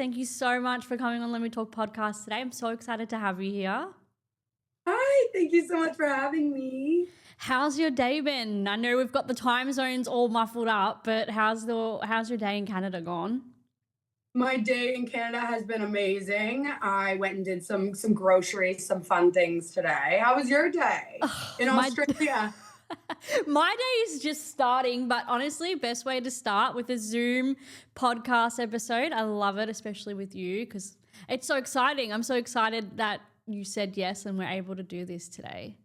Thank you so much for coming on Let Me Talk podcast today. I'm so excited to have you here. Hi, thank you so much for having me. How's your day been? I know we've got the time zones all muffled up, but how's your day in Canada gone? My day in Canada has been amazing. I went and did some groceries, some fun things today. How was your day in Australia? My day is just starting, but honestly, best way to start with a Zoom podcast episode. I love it, especially with you, because it's so exciting. I'm so excited that you said yes and we're able to do this today.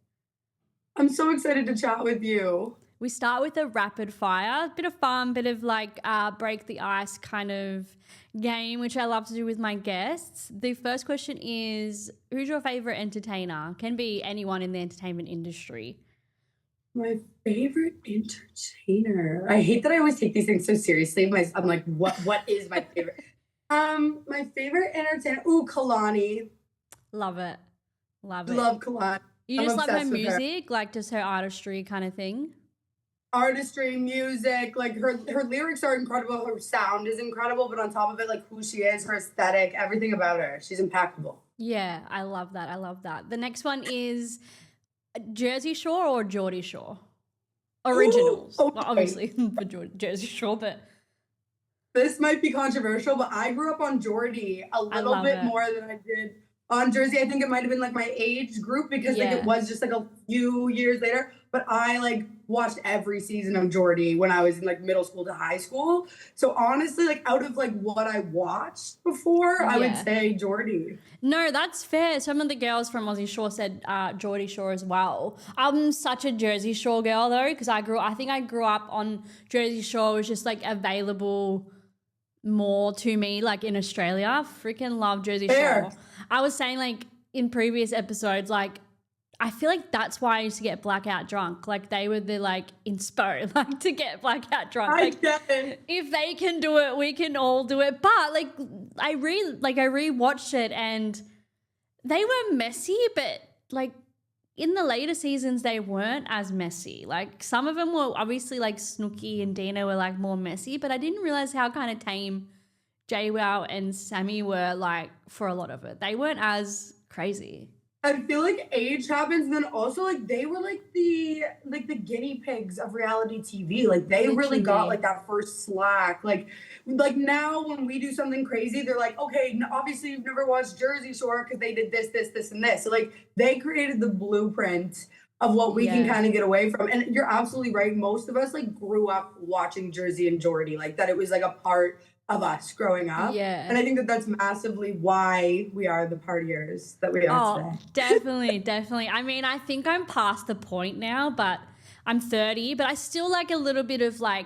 I'm so excited to chat with you. We start with a rapid fire, bit of fun, bit of like break the ice kind of game, which I love to do with my guests. The first question is, who's your favorite entertainer? Can be anyone in the entertainment industry. My favorite entertainer. I hate that I always take these things so seriously. I'm like, what is my favorite? My favorite entertainer. Ooh, Kalani. Love it. Love Kalani. You just love her music, like just her artistry kind of thing? Artistry, music, like her lyrics are incredible. Her sound is incredible, but on top of it, like who she is, her aesthetic, everything about her. She's impeccable. Yeah, I love that. The next one is Jersey Shore or Geordie Shore? Originals. Ooh, okay. Well, obviously for Jersey Shore, but this might be controversial, but I grew up on Geordie a little bit more than I did on Jersey. I think it might have been like my age group because like it was just like a few years later. But I like watched every season of Geordie when I was in like middle school to high school. So honestly, like out of like what I watched before, I would say Geordie. No, that's fair. Some of the girls from Aussie Shore said Geordie Shore as well. I'm such a Jersey Shore girl though, because I think I grew up on Jersey Shore. It was just like available more to me, like in Australia. Freaking love Jersey Shore. I was saying like in previous episodes, like I feel like that's why I used to get blackout drunk. Like they were the like inspo, like to get blackout drunk. I like, get it. If they can do it, we can all do it. But like I rewatched it and they were messy, but like in the later seasons they weren't as messy. Like some of them were obviously like Snooki and Dina were like more messy, but I didn't realize how kind of tame Jwow and Sammy were like for a lot of it. They weren't as crazy. I feel like age happens, and then also like they were like the guinea pigs of reality TV. Like they really got like that first slack. Like now when we do something crazy, they're like, okay, obviously you've never watched Jersey Shore because they did this, and this. So like they created the blueprint of what we can kind of get away from. And you're absolutely right. Most of us like grew up watching Jersey and Geordie, like that it was like a part of us growing up. Yeah. And I think that that's massively why we are the partiers that we are today. Definitely. I mean, I think I'm past the point now, but I'm 30, but I still like a little bit of like,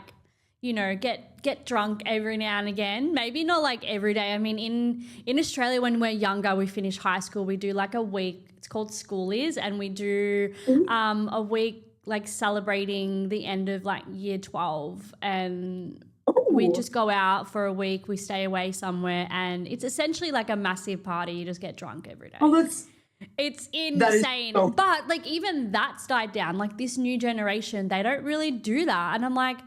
you know, get drunk every now and again. Maybe not like every day. I mean, in Australia, when we're younger, we finish high school, we do like a week. It's called Schoolies, and we do a week like celebrating the end of like year 12, and we just go out for a week, we stay away somewhere, and it's essentially like a massive party. You just get drunk every day. Oh, it's insane. But like even that's died down. Like this new generation, they don't really do that. And I'm like,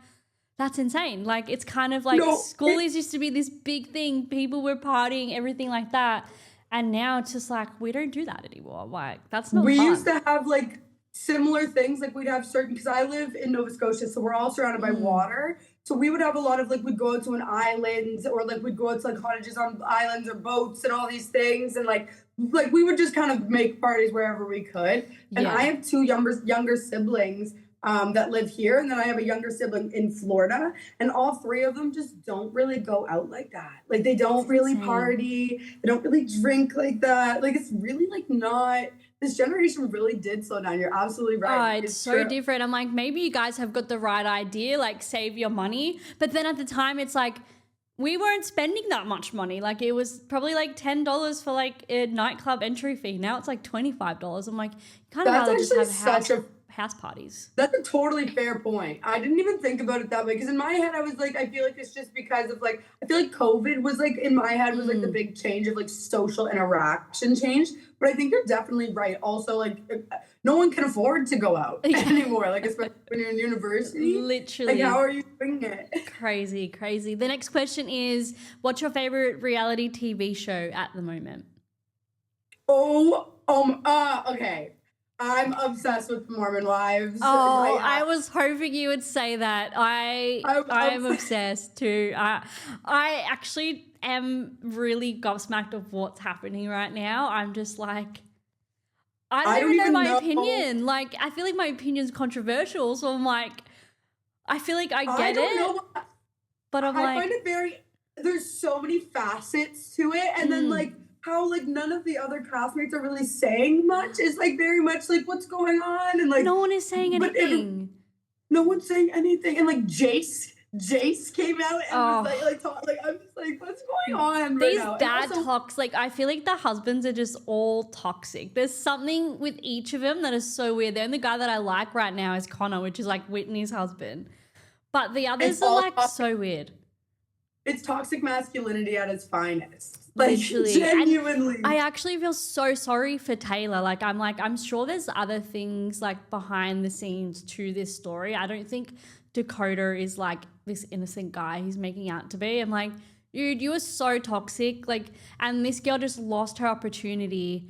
that's insane. Like it's kind of like schoolies used to be this big thing. People were partying, everything like that. And now it's just like, we don't do that anymore. Like that's not fun. We used to have like similar things. Like we'd have certain, because I live in Nova Scotia, so we're all surrounded by water. So we would have a lot of like, we'd go out to an island, or like we'd go out to like cottages on islands or boats and all these things. And like we would just kind of make parties wherever we could. And I have two younger siblings that live here. And then I have a younger sibling in Florida. And all three of them just don't really go out like that. Like they don't really party. They don't really drink like that. Like it's really like not... This generation really did slow down. You're absolutely right. Oh, it's so different. I'm like, maybe you guys have got the right idea, like save your money. But then at the time, it's like, we weren't spending that much money. Like it was probably like $10 for like a nightclub entry fee. Now it's like $25. I'm like, you kind of rather just have house parties. That's a totally fair point. I didn't even think about it that way, because in my head I was like, I feel like it's just because of like, I feel like COVID was like, in my head was like the big change of like social interaction change. But I think you're definitely right. Also, like no one can afford to go out anymore. Like especially when you're in university. Literally. Like how are you doing it. Crazy. The next question is, what's your favorite reality TV show at the moment? Okay. I'm obsessed with Mormon Wives. Oh, I was hoping you would say that. I'm obsessed too. I actually am really gobsmacked of what's happening right now. I'm just like, I don't even know my opinion. Like, I feel like my opinion's controversial, so I'm like, I feel like I get it, but I find it there's so many facets to it, and then like how like none of the other castmates are really saying much is like very much like what's going on, and like no one is saying anything. No one's saying anything, and like Jace came out and was like I'm just like, what's going on? These dad talks, like I feel like the husbands are just all toxic. There's something with each of them that is so weird. The only guy that I like right now is Connor, which is like Whitney's husband, but the others are like so weird. It's toxic masculinity at its finest. Like, literally. Genuinely. And I actually feel so sorry for Taylor. Like, I'm sure there's other things like behind the scenes to this story. I don't think Dakota is like this innocent guy he's making out to be. I'm like, dude, you were so toxic. Like, and this girl just lost her opportunity.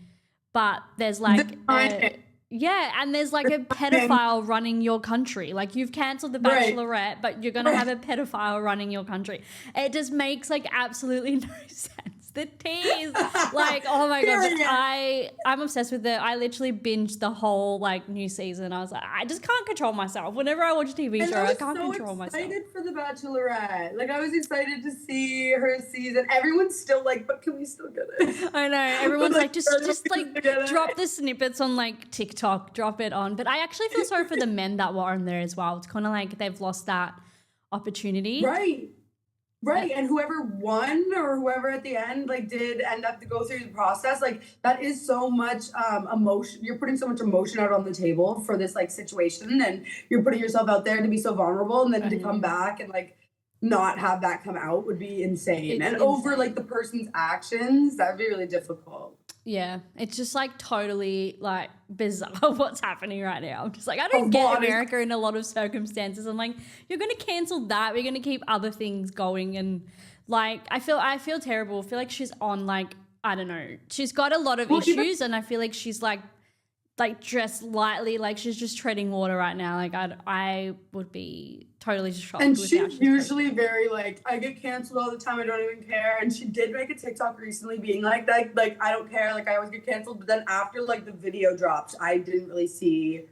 But there's like, and there's like a pedophile running your country. Like, you've cancelled The Bachelorette, but you're going to have a pedophile running your country. It just makes like absolutely no sense. The tea is like, oh my god, I'm obsessed with it. I literally binged the whole like new season. I was like, I just can't control myself. Whenever I watch a TV show, I can't control myself. I was excited for The Bachelorette. Like, I was excited to see her season. Everyone's still like, but can we still get it? I know. Everyone's like, just like drop the snippets on like TikTok, drop it on. But I actually feel sorry for the men that were on there as well. It's kind of like they've lost that opportunity. Right, and whoever won or whoever at the end like did end up to go through the process, like that is so much emotion. You're putting so much emotion out on the table for this like situation, and you're putting yourself out there to be so vulnerable, and then to come back and like not have that come out would be insane. Over like the person's actions, that would be really difficult. Yeah, it's just like totally like bizarre what's happening right now. I'm just like, I don't get America in a lot of circumstances. I'm like, you're going to cancel that. We're going to keep other things going. And like, I feel terrible. I feel like she's on like, I don't know. She's got a lot of issues, and I feel like she's like dressed lightly, like she's just treading water right now. Like I would be totally shocked. And she's usually very like, I get canceled all the time, I don't even care. And she did make a TikTok recently being like that, like I don't care, like I always get canceled. But then after like the video dropped, I didn't really see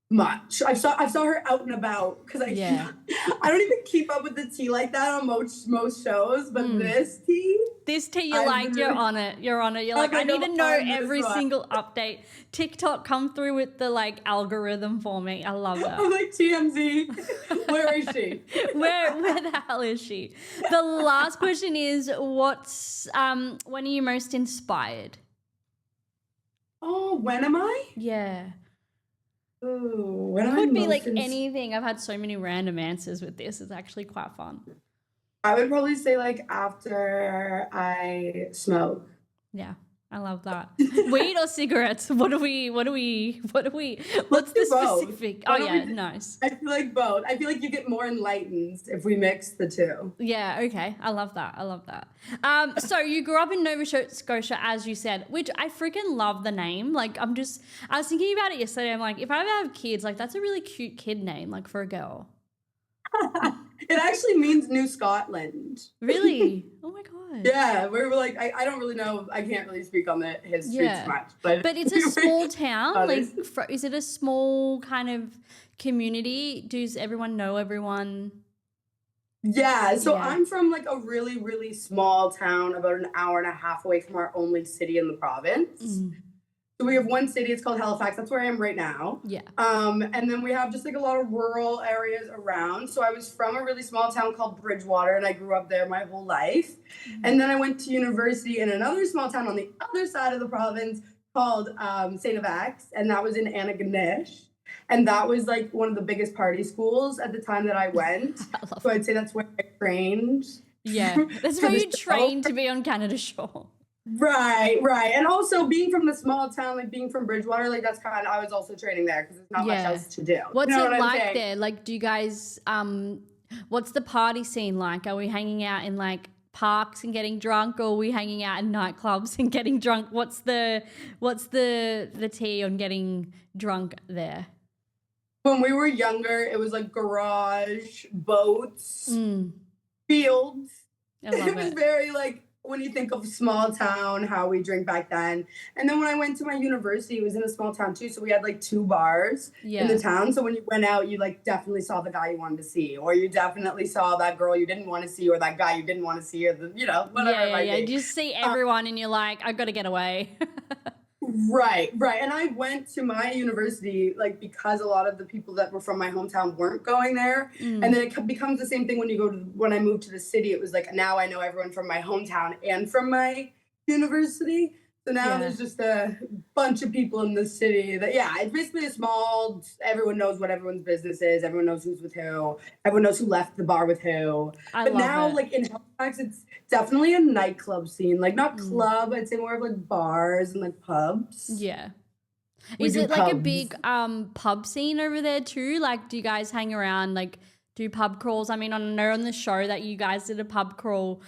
much. I saw her out and about because I don't even keep up with the tea like that on most shows. But this tea, you're like, you're on it. You're like, I need to know every single update. TikTok come through with the like algorithm for me. I love that. I'm like, TMZ, where is she? where the hell is she? The last question is, when are you most inspired? Oh, when am I? Yeah. Ooh, it could be like anything. I've had so many random answers with this. It's actually quite fun. I would probably say like after I smoke. Yeah, I love that. Weed or cigarettes? What's the specific? Nice. I feel like both. I feel like you get more enlightened if we mix the two. Yeah, okay. I love that. So you grew up in Nova Scotia, as you said, which I freaking love the name. Like, I was thinking about it yesterday. I'm like, if I ever have kids, like that's a really cute kid name, like for a girl. It actually means New Scotland. Really? Oh my god. Yeah, we're like, I don't really know. I can't really speak on the history too much, but it's a small town. Like, is it a small kind of community? Does everyone know everyone? Yeah. So I'm from like a really, really small town, about an hour and a half away from our only city in the province. So we have one city, it's called Halifax. That's where I am right now. Yeah. And then we have just like a lot of rural areas around. So I was from a really small town called Bridgewater, and I grew up there my whole life. And then I went to university in another small town on the other side of the province called St. X, and that was in Antigonish. And that was like one of the biggest party schools at the time that I went. So I'd say that's where I trained. Yeah, that's where you trained to be on Canada Shore. Right. And also being from the small town, like being from Bridgewater, like that's kind of, I was also training there because there's not much else to do. What's it like there? Like, do you guys, What's the party scene like? Are we hanging out in like parks and getting drunk, or are we hanging out in nightclubs and getting drunk? What's the tea on getting drunk there? When we were younger, it was like garage, boats, fields. I love It was very like when you think of small town, how we drink back then. And then when I went to my university, it was in a small town too. So we had like 2 bars in the town. So when you went out, you like definitely saw the guy you wanted to see, or you definitely saw that girl you didn't want to see, or that guy you didn't want to see, or the, you know, whatever it might be. You just see everyone and you're like, I've got to get away. Right. And I went to my university like because a lot of the people that were from my hometown weren't going there. And then it becomes the same thing when you go to, when I moved to the city, it was like now I know everyone from my hometown and from my university. So now there's just a bunch of people in the city that, it's basically a small, everyone knows what everyone's business is. Everyone knows who's with who. Everyone knows who left the bar with who. But now, like in Halifax, it's definitely a nightclub scene. Like not club, I'd say more of like bars and like pubs. Yeah. Is it like a big pub scene over there too? Like do you guys hang around, like do pub crawls? I mean, I know on the show that you guys did a pub crawl.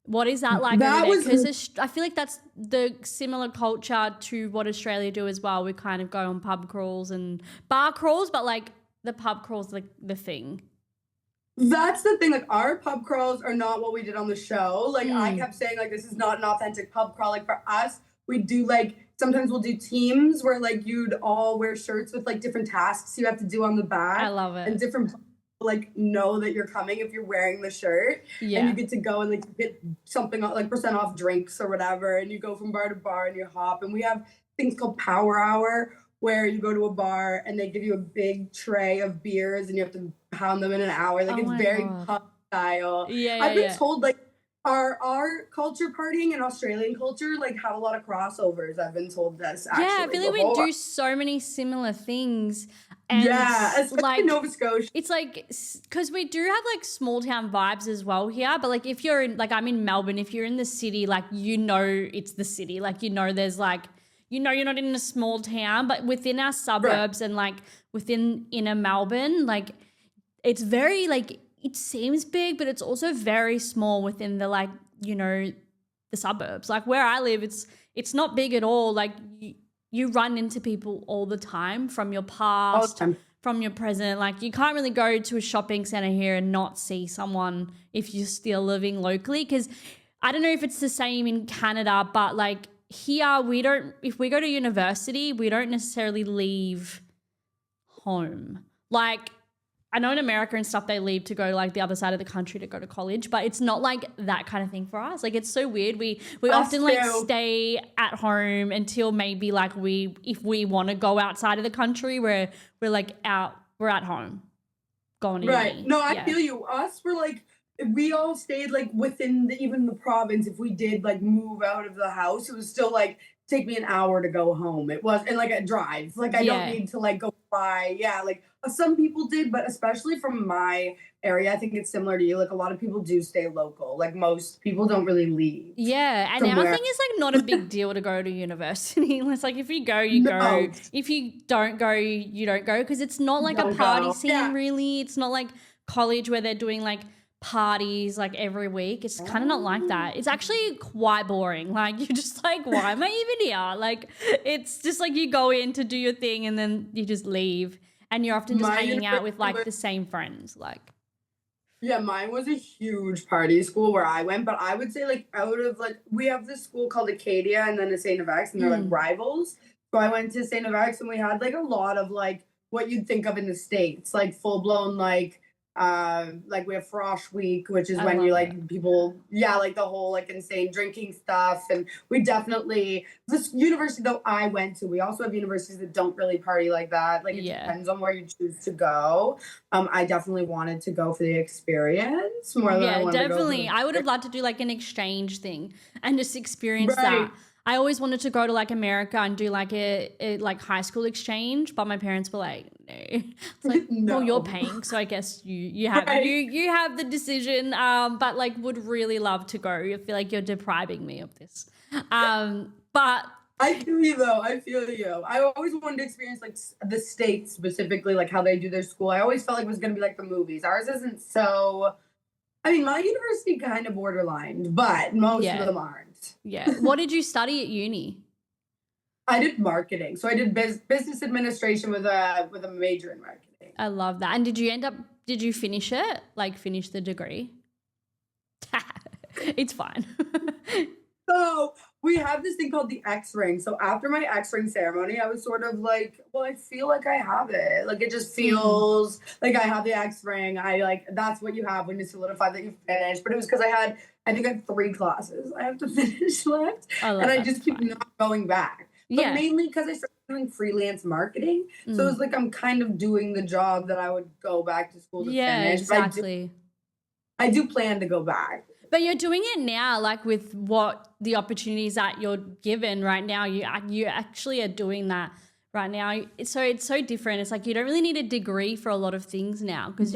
What is that like over there? Because I feel like that's the similar culture to what Australia do as well. We kind of go on pub crawls and bar crawls, but like the pub crawls like the thing. That's the thing. Like our pub crawls are not what we did on the show. Like I kept saying like this is not an authentic pub crawl. Like for us, we do like sometimes we'll do teams where like you'd all wear shirts with like different tasks you have to do on the back. I love it. And different like know that you're coming if you're wearing the shirt, and you get to go and like get something like % off drinks or whatever, and you go from bar to bar and you hop. And we have things called Power Hour where you go to a bar and they give you a big tray of beers and you have to pound them in an hour. Like it's very pub style. I've been told like our culture partying and Australian culture like have a lot of crossovers. I've been told this actually. I feel like we do so many similar things. And especially like Nova Scotia. It's like, because we do have like small town vibes as well here, but like if you're in, like I'm in Melbourne, if you're in the city, like you know it's the city, like you know there's like, you know you're not in a small town, but within our suburbs and like within inner Melbourne, like it's very like, it seems big, but it's also very small within the like, you know, the suburbs. Like where I live, it's not big at all. Like you run into people all the time from your past, from your present. Like you can't really go to a shopping center here and not see someone if you're still living locally. Because I don't know if it's the same in Canada, but like here if we go to university, we don't necessarily leave home. Like I know in America and stuff, they leave to go like the other side of the country to go to college, but it's not like that kind of thing for us. Like it's so weird. We often like stay at home until maybe like if we want to go outside of the country, we're like we're at home going to uni. No, I feel you. Us, we're like, we all stayed like within even the province. If we did like move out of the house, it was still like take me an hour to go home. It was, and like a drive. Like I don't need to like go by. Like some people did, but especially from my area, I think it's similar to you. Like a lot of people do stay local. Like most people don't really leave. Yeah, and our thing is like not a big deal to go to university. It's like if you go, you go. If you don't go, you don't go, because it's not like a party scene really. It's not like college where they're doing like parties like every week. It's kind of not like that. It's actually quite boring. Like you're just like, why am I even here? Like it's just like you go in to do your thing and then you just leave, and you're often just hanging out with like the same friends. Like mine was a huge party school where I went, but I would say like out of like we have this school called Acadia and then a St. X, and they're like rivals. So I went to St. X and we had like a lot of like what you'd think of in the States, like full blown like we have Frosh Week, which is when you like people like the whole like insane drinking stuff. And we definitely, this university though I went to, we also have universities that don't really party like that. Like it depends on where you choose to go. I definitely wanted to go for the experience more than I wanted definitely to go I would have loved to do like an exchange thing and just experience that. I always wanted to go to like America and do like a like high school exchange, but my parents were like, no. It's like, well, you're paying, so I guess you have you have the decision. But like would really love to go. I feel like you're depriving me of this. But I feel you though. I feel you. I always wanted to experience like the States specifically, like how they do their school. I always felt like it was going to be like the movies. Ours isn't so. I mean, my university kind of borderline, but most of them aren't. Yeah. What did you study at uni? I did marketing, so I did business administration with a major in marketing. I love that. And did you finish it? Like finish the degree? It's fine. So we have this thing called the X ring. So after my X ring ceremony, I was sort of like, well, I feel like I have it. Like it just feels like I have the X ring. That's what you have when you solidify that you finished. But it was because I think I have 3 classes I have to finish left. And I just keep not going back. But mainly because I started doing freelance marketing. So it's like I'm kind of doing the job that I would go back to school to finish. Exactly. But I do plan to go back. But you're doing it now, like with what the opportunities that you're given right now. You actually are doing that right now. So it's so different. It's like you don't really need a degree for a lot of things now because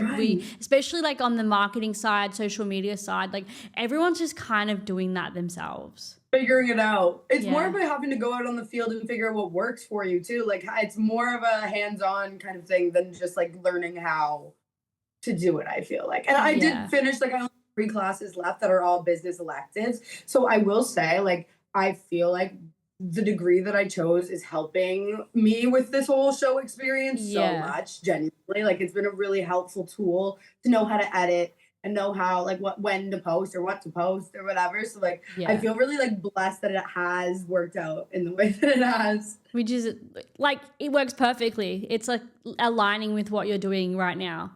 especially like on the marketing side, social media side, like everyone's just kind of doing that themselves. Figuring it out. It's more about having to go out on the field and figure out what works for you too. Like it's more of a hands-on kind of thing than just like learning how to do it, I feel like. And I did finish like I only have 3 classes left that are all business electives. So I will say like I feel like the degree that I chose is helping me with this whole show experience so much, genuinely. Like it's been a really helpful tool to know how to edit and know how like when to post or what to post or whatever. So like I feel really like blessed that it has worked out in the way that it has. Which is like it works perfectly. It's like aligning with what you're doing right now.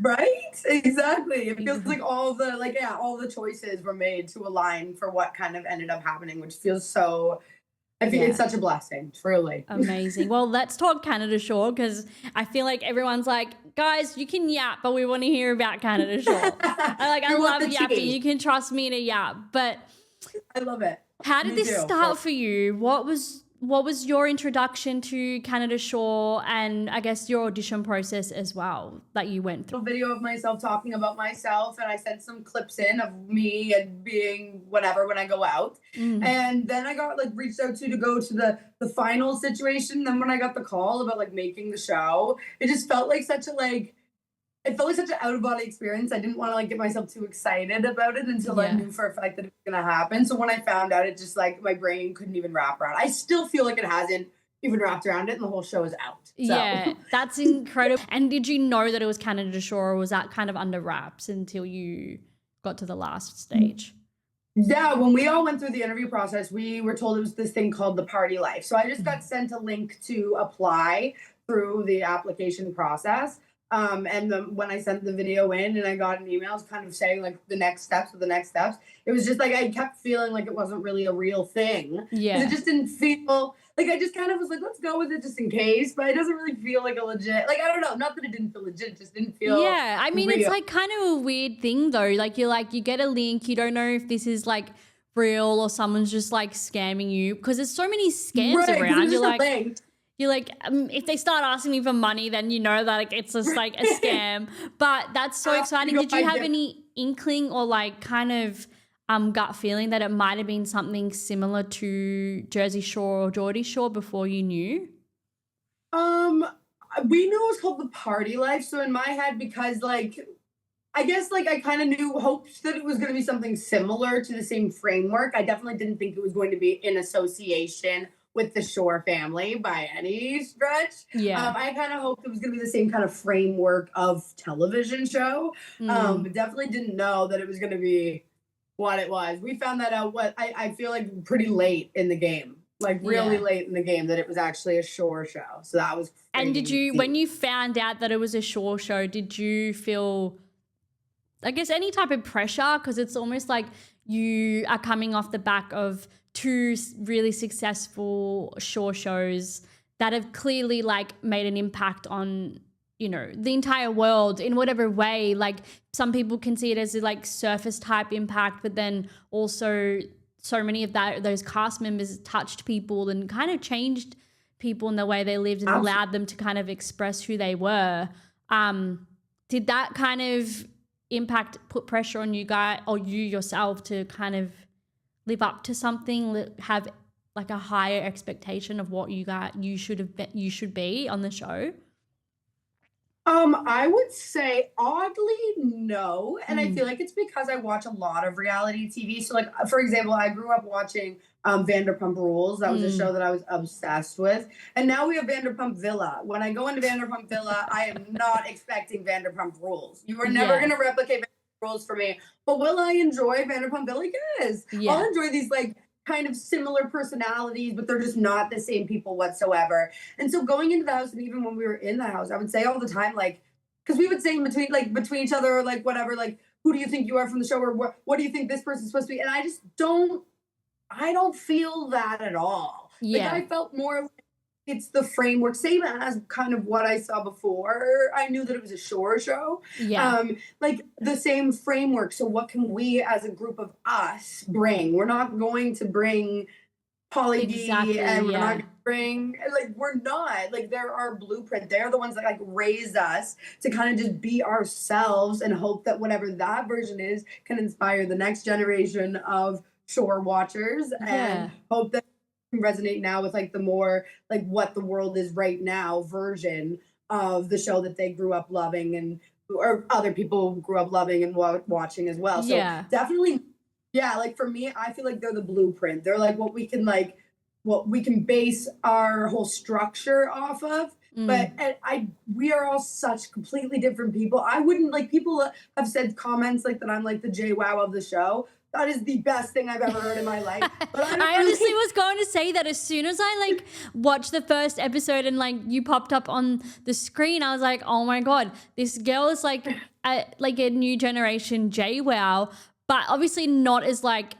Right? Exactly. It feels like all the choices were made to align for what kind of ended up happening, which feels so I think it's such a blessing, truly. Amazing. Well, let's talk Canada Shore because I feel like everyone's like, guys, you can yap, but we want to hear about Canada Shore. I love yapping. You can trust me to yap. But I love it. How did this start for you? What was your introduction to Canada Shore and I guess your audition process as well that you went through? A video of myself talking about myself and I sent some clips in of me and being whatever when I go out. And then I got like reached out to go to the final situation. Then when I got the call about like making the show, it just felt like such an out of body experience. I didn't want to like get myself too excited about it until I knew for a fact that it was going to happen. So when I found out, it just like my brain couldn't even wrap around. I still feel like it hasn't even wrapped around it and the whole show is out. So. Yeah, that's incredible. And did you know that it was Canada Shore or was that kind of under wraps until you got to the last stage? Yeah, when we all went through the interview process, we were told it was this thing called the Party Life. So I just got sent a link to apply through the application process. And when I sent the video in and I got an email kind of saying like the next steps, it was just like I kept feeling like it wasn't really a real thing. Yeah. It just didn't feel like I just kind of was like, let's go with it just in case, but it doesn't really feel like a legit, like, I don't know, not that it didn't feel legit, it just didn't feel I mean, real. It's like kind of a weird thing though. Like you get a link, you don't know if this is like real or someone's just like scamming you because there's so many scams around. You're like, if they start asking me for money, then you know that like, it's just like a scam. But that's so exciting. Did you have any inkling or like kind of gut feeling that it might have been something similar to Jersey Shore or Geordie Shore before you knew? We knew it was called the Party Life. So in my head, because like, I guess like I kind of hoped that it was going to be something similar to the same framework. I definitely didn't think it was going to be in association with the Shore family by any stretch. Yeah. I kind of hoped it was going to be the same kind of framework of television show. But definitely didn't know that it was going to be what it was. We found that out I feel like pretty late in the game. Like really late in the game that it was actually a Shore show. So that was crazy. And did you, when you found out that it was a Shore show, did you feel, I guess, any type of pressure? Because it's almost like you are coming off the back of 2 really successful Shore shows that have clearly like made an impact on, you know, the entire world in whatever way. Like some people can see it as a like surface type impact, but then also so many of those cast members touched people and kind of changed people in the way they lived and allowed them to kind of express who they were. Did that kind of put pressure on you guys or you yourself to kind of live up to something, have like a higher expectation of what you should be on the show? I would say oddly no, and I feel like it's because I watch a lot of reality TV. So like for example, I grew up watching Vanderpump Rules. That was a show that I was obsessed with. And now we have Vanderpump Villa. When I go into Vanderpump Villa, I am not expecting Vanderpump Rules. You are never going to replicate Vanderpump Rules for me. But will I enjoy Vanderpump Villa? Yes. I'll enjoy these like kind of similar personalities, but they're just not the same people whatsoever. And so going into the house, and even when we were in the house, I would say all the time, like, because we would say between each other, or like whatever, like, who do you think you are from the show, or what do you think this person's supposed to be? And I don't feel that at all. Like I felt more like it's the framework, same as kind of what I saw before. I knew that it was a shore show. Like the same framework. So what can we as a group of us bring? We're not going to bring Polly D, and we're not going to bring, like, we're not. Like, they're our blueprint. They're the ones that, like, raised us to kind of just be ourselves and hope that whatever that version is can inspire the next generation of shore watchers, and hope that resonate now with like the more like what the world is right now version of the show that they grew up loving, and or other people grew up loving and watching as well. So definitely, like for me, I feel like they're the blueprint. They're like what we can base our whole structure off of. But we are all such completely different people. I wouldn't, like, people have said comments like that I'm like the Jwow of the show. That is the best thing I've ever heard in my life. But I honestly was going to say that as soon as I like watched the first episode and like you popped up on the screen, I was like, oh my God, this girl is like a new generation Jwow, but obviously not as like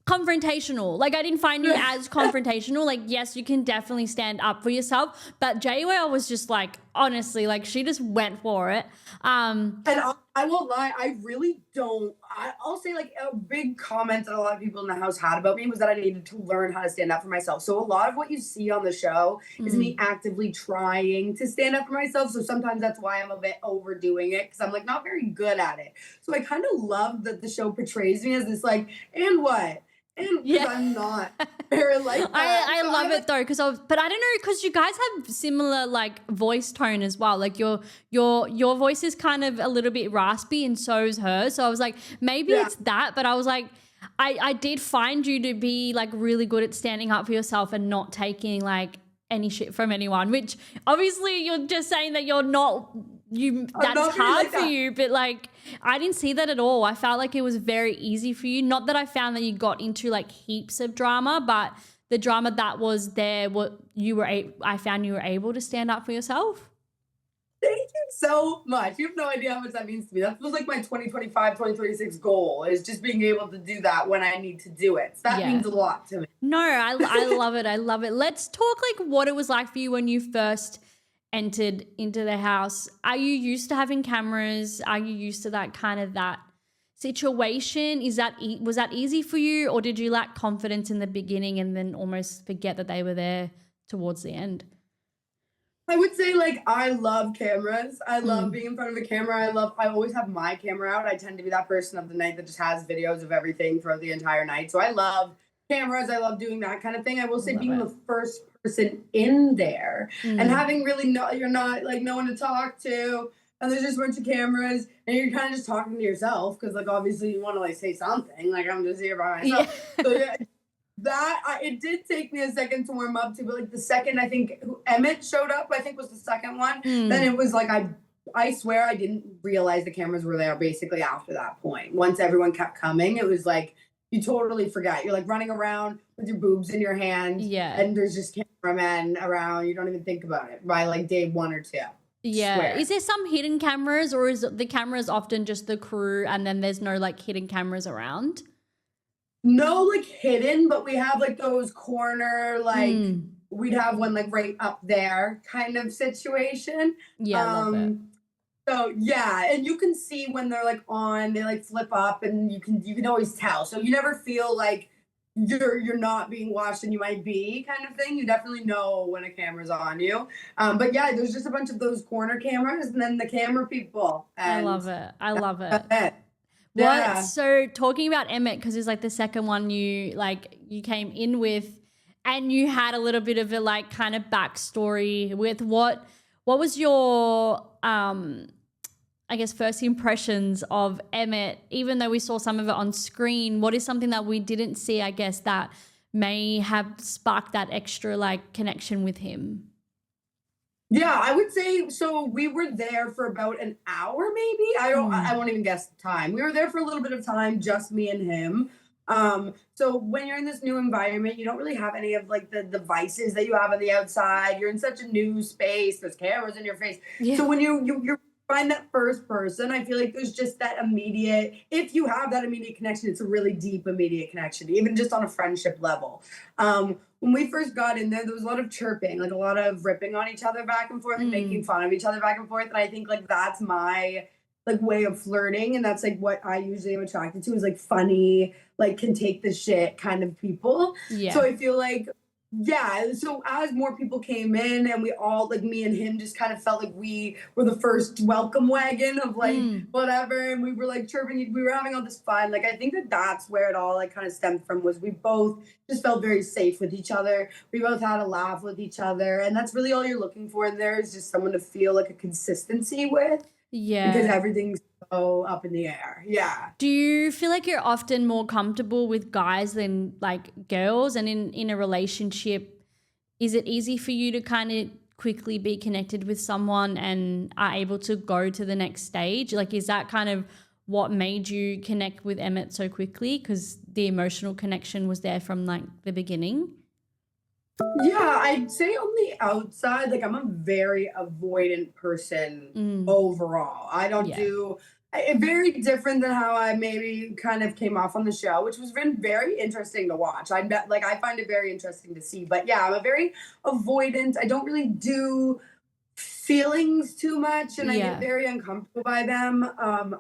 confrontational. Like I didn't find you as confrontational. Like, yes, you can definitely stand up for yourself, but Jwow was just like, honestly, like she just went for it. And I won't lie, I really don't. I'll say like a big comment that a lot of people in the house had about me was that I needed to learn how to stand up for myself. So a lot of what you see on the show is me actively trying to stand up for myself. So sometimes that's why I'm a bit overdoing it, because I'm like not very good at it. So I kind of love that the show portrays me as this like, and what? And I'm not very like that. I love it though, but I don't know, because you guys have similar like voice tone as well. Like your voice is kind of a little bit raspy, and so is hers. So I was like, maybe it's that, but I was like, I did find you to be like really good at standing up for yourself and not taking like any shit from anyone, which obviously you're just saying that you're not. That's hard for you, but like I didn't see that at all. I felt like it was very easy for you. Not that I found that you got into like heaps of drama, but the drama that was there, I found you were able to stand up for yourself. Thank you so much. You have no idea how much that means to me. That was like my 2025, 2026 goal, is just being able to do that when I need to do it. So that means a lot to me. No, I love it. I love it. Let's talk like what it was like for you when you first entered into the house. Are you used to having cameras? Are you used to that kind of that situation? Was that easy for you, or did you lack confidence in the beginning and then almost forget that they were there towards the end? I would say like I love cameras. I love being in front of a camera. I always have my camera out. I tend to be that person of the night that just has videos of everything for the entire night. So I love cameras. I love doing that kind of thing. I will say being the first person in there and having really you're not like no one to talk to, and there's just a bunch of cameras, and you're kind of just talking to yourself because like obviously you want to like say something, like I'm just here by myself. So it did take me a second to warm up to, but like the second I think Emmett showed up, I think was the second one, then it was like I swear I didn't realize the cameras were there basically after that point. Once everyone kept coming, it was like you totally forgot. You're like running around with your boobs in your hand, and there's just cameramen around. You don't even think about it by like day 1 or 2. Yeah. Swear. Is there some hidden cameras, or is the cameras often just the crew and then there's no like hidden cameras around? No, like hidden, but we have like those corner, like we'd have one like right up there kind of situation. Yeah, I love it. So yeah, and you can see when they're like on, they like flip up, and you can always tell. So you never feel like you're not being watched and you might be kind of thing. You definitely know when a camera's on you. But yeah, there's just a bunch of those corner cameras and then the camera people. I love it. What? Yeah. So talking about Emmett, because it's like the second one you came in with, and you had a little bit of a like kind of backstory with what was your I guess first impressions of Emmett, even though we saw some of it on screen. What is something that we didn't see, I guess, that may have sparked that extra like connection with him? Yeah, I would say so. We were there for about an hour, maybe. I Mm. won't even guess the time. We were there for a little bit of time, just me and him. So when you're in this new environment, you don't really have any of like the devices that you have on the outside. You're in such a new space. There's cameras in your face. Yeah. So when you find that first person, I feel like there's just that immediate. If you have that immediate connection, it's a really deep immediate connection, even just on a friendship level. When we first got in there, there was a lot of chirping, like a lot of ripping on each other back and forth and making Mm. fun of each other back and forth. And I think like that's my like way of flirting. And that's like what I usually am attracted to is like funny, like can take the shit kind of people. So Yeah. I feel like yeah, so as more people came in and we all like me and him just kind of felt like we were the first welcome wagon of like Mm. whatever, and we were like chirping, we were having all this fun. Like I think that that's where it all like kind of stemmed from, was we both just felt very safe with each other. We both had a laugh with each other, and that's really all you're looking for in there, is just someone to feel like a consistency with, because Yeah. everything's so up in the air. Yeah. Do you feel like you're often more comfortable with guys than like girls? And in a relationship, is it easy for you to kind of quickly be connected with someone and are able to go to the next stage? Like, is that kind of what made you connect with Emmett so quickly? Because the emotional connection was there from like the beginning. Yeah, I'd say on the outside, like I'm a very avoidant person Mm. overall. I don't Yeah. do very different than how I maybe kind of came off on the show, which was been very interesting to watch. I bet like I find it very interesting to see. But yeah, I'm a very avoidant. I don't really do feelings too much, and I get Yeah. very uncomfortable by them.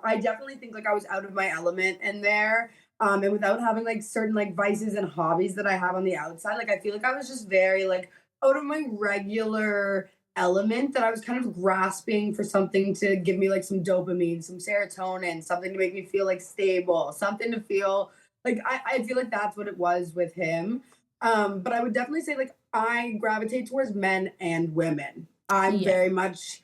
I definitely think like I was out of my element in there. And without having like certain like vices and hobbies that I have on the outside, like I feel like I was just very like out of my regular element, that I was kind of grasping for something to give me like some dopamine, some serotonin, something to make me feel like stable, something to feel like I feel like that's what it was with him. But I would definitely say like I gravitate towards men and women. I'm Yeah. very much,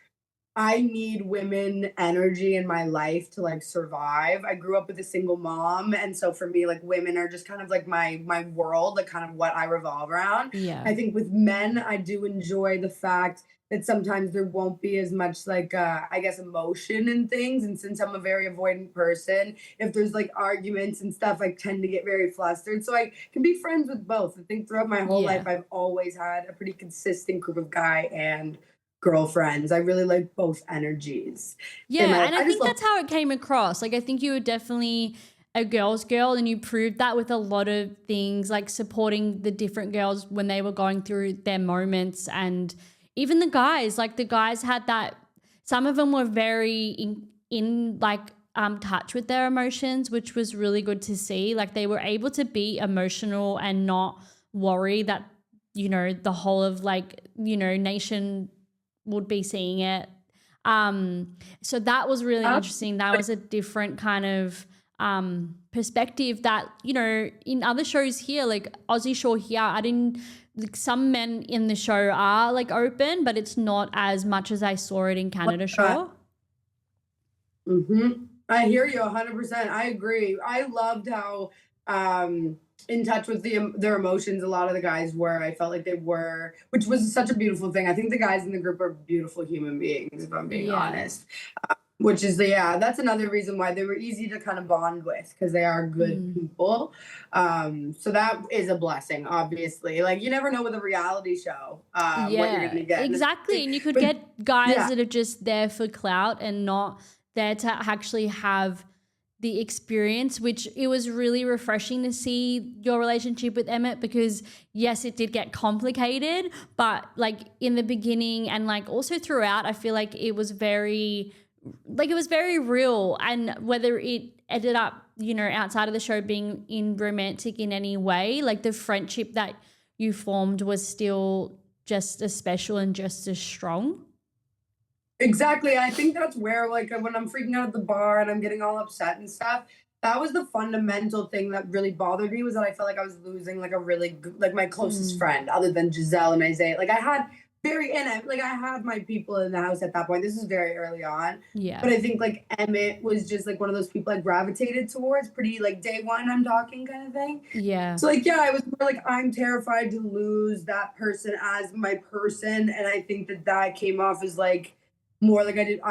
I need women energy in my life to like survive. I grew up with a single mom, and so for me like women are just kind of like my world, like kind of what I revolve around. Yeah. I think with men I do enjoy the fact that sometimes there won't be as much like I guess emotion in things, and since I'm a very avoidant person, if there's like arguments and stuff, I tend to get very flustered. So I can be friends with both. I think throughout my whole life Yeah. I've always had a pretty consistent group of guy and girlfriends. I really like both energies in my Yeah, life. and I I just think love. that's how it came across. Like, I think you were definitely a girl's girl, and you proved that with a lot of things, like supporting the different girls when they were going through their moments, and even the guys. Like, the guys had that. Some of them were very in like touch with their emotions, which was really good to see. Like, they were able to be emotional and not worry that the whole of like nation would be seeing it. So that was really interesting. That was a different kind of perspective that, in other shows here, like Aussie Show here, I didn't, like, some men in the show are like open, but it's not as much as I saw it in Canada Shore. I hear you 100%. I agree. I loved how in touch with their emotions a lot of the guys were. I felt like they were, which was such a beautiful thing. I think the guys in the group are beautiful human beings, if I'm being Yeah. honest. Which is yeah, that's another reason why they were easy to kind of bond with, because they are good people. So that is a blessing, obviously. Like you never know with a reality show what you're Yeah, gonna get. exactly. And you could But get guys yeah, that are just there for clout and not there to actually have the experience, which it was really refreshing to see your relationship with Emmett, because yes, it did get complicated, but like in the beginning and like also throughout, I feel like it was very real. And whether it ended up, outside of the show being in romantic in any way, like the friendship that you formed was still just as special and just as strong. Exactly. I think that's where, like, when I'm freaking out at the bar and I'm getting all upset and stuff, that was the fundamental thing that really bothered me was that I felt like I was losing like a really like my closest Mm, friend other than Giselle and Isaiah. Like I had like I had my people in the house at that point. This is very early on. yeah. But I think like Emmett was just like one of those people I gravitated towards pretty like day one I'm talking kind of thing. Yeah. So like yeah, I was more like I'm terrified to lose that person as my person, and I think that that came off as like more like I don't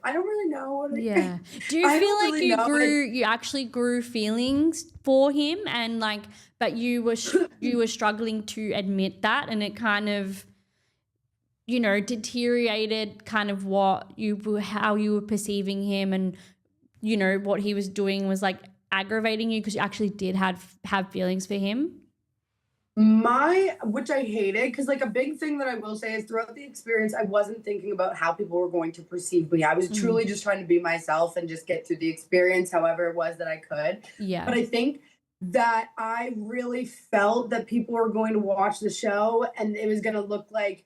really know like Yeah. Do you I feel don't like really know like you actually grew feelings for him and like, but you were struggling to admit that and it kind of, deteriorated kind of how you were perceiving him and, what he was doing was like aggravating you because you actually did have feelings for him? my which I hated because like a big thing that I will say is throughout the experience I wasn't thinking about how people were going to perceive me. I was Mm, truly just trying to be myself and just get through the experience however it was that I could. yeah. But I think that I really felt that people were going to watch the show and it was going to look like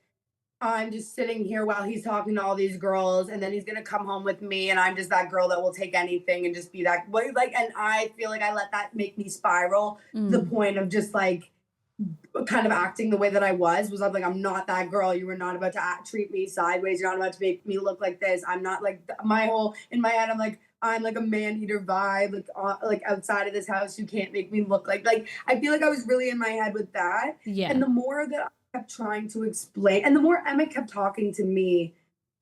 I'm just sitting here while he's talking to all these girls, and then he's gonna come home with me, and I'm just that girl that will take anything and just be that like. And I feel like I let that make me spiral to the Mm, point of just like kind of acting the way that I was I'm like I'm not that girl. You were not about to treat me sideways. You're not about to make me look like this. I'm not like my whole in my head. I'm like a man eater vibe. Like outside of this house, you can't make me look like. I feel like I was really in my head with that. And yeah. the more that I kept trying to explain, and the more Emma kept talking to me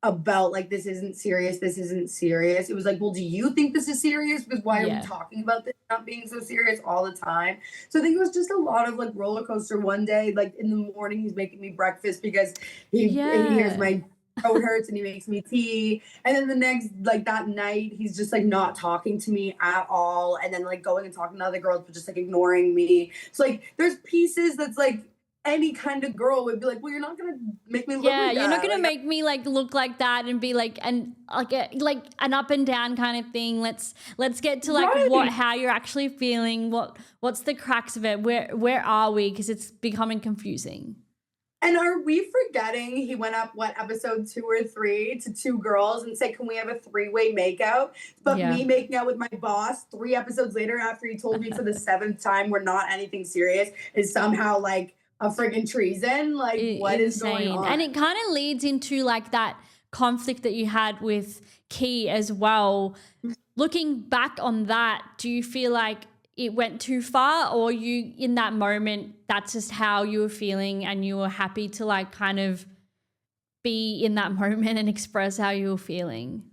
about like this isn't serious, this isn't serious. It was like, well, do you think this is serious? Because why are we Yeah. talking about this not being so serious all the time? So I think it was just a lot of like roller coaster. One day, like in the morning, he's making me breakfast because he hears Yeah. my throat hurts and he makes me tea. And then the next, like that night, he's just like not talking to me at all. And then like going and talking to other girls, but just like ignoring me. So like there's pieces that's like any kind of girl would be like, well, you're not gonna make me look Yeah, like you're not that. gonna Like make me like look like that and be like like an up and down kind of thing. Let's get to like right. how you're actually feeling. What's the cracks of it? Where are we? Because it's becoming confusing. And are we forgetting he went up what episode 2 or 3 to two girls and said, "Can we have a three-way makeout?" But Yeah. me making out with my boss 3 episodes later, after he told me for the seventh time we're not anything serious, is somehow like a friggin' treason. Like, what is going Insane. on? And it kind of leads into like that conflict that you had with Key as well. Looking back on that, do you feel like it went too far or you in that moment that's just how you were feeling and you were happy to like kind of be in that moment and express how you were feeling?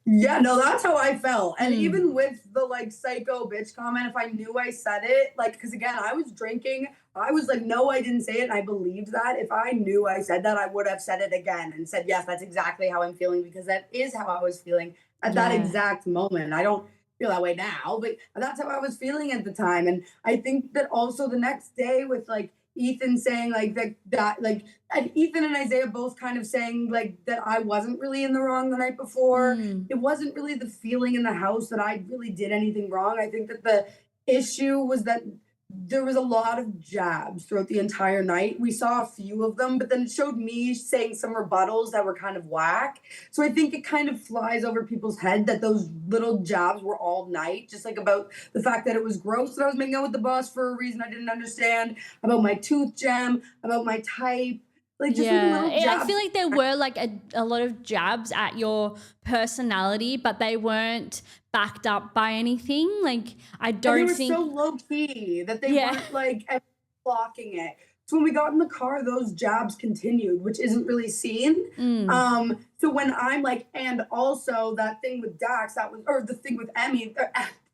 Yeah, no, that's how I felt. And Mm, even with the like psycho bitch comment, if I knew I said it, like, because again, I was drinking, I was like, no, I didn't say it. And I believed that. If I knew I said that, I would have said it again and said, yes, that's exactly how I'm feeling because that is how I was feeling at that yeah. exact moment. I don't feel that way now, but that's how I was feeling at the time. And I think that also the next day with like Ethan saying like that like and Ethan and Isaiah both kind of saying like that I wasn't really in the wrong the night before. Mm, It wasn't really the feeling in the house that I really did anything wrong. I think that the issue was that there was a lot of jabs throughout the entire night. We saw a few of them, but then it showed me saying some rebuttals that were kind of whack. So I think it kind of flies over people's head that those little jabs were all night, just like about the fact that it was gross that I was making out with the boss for a reason I didn't understand, about my tooth gem, about my type, like just like yeah. little I feel jabs. like there were like a lot of jabs at your personality, but they weren't backed up by anything. Like, I And they don't were think, so low key that they yeah. weren't like blocking it. So when we got in the car, those jabs continued, which isn't really seen. Mm. So when I'm like, and also that thing with Dax, that was, or the thing with Emmy,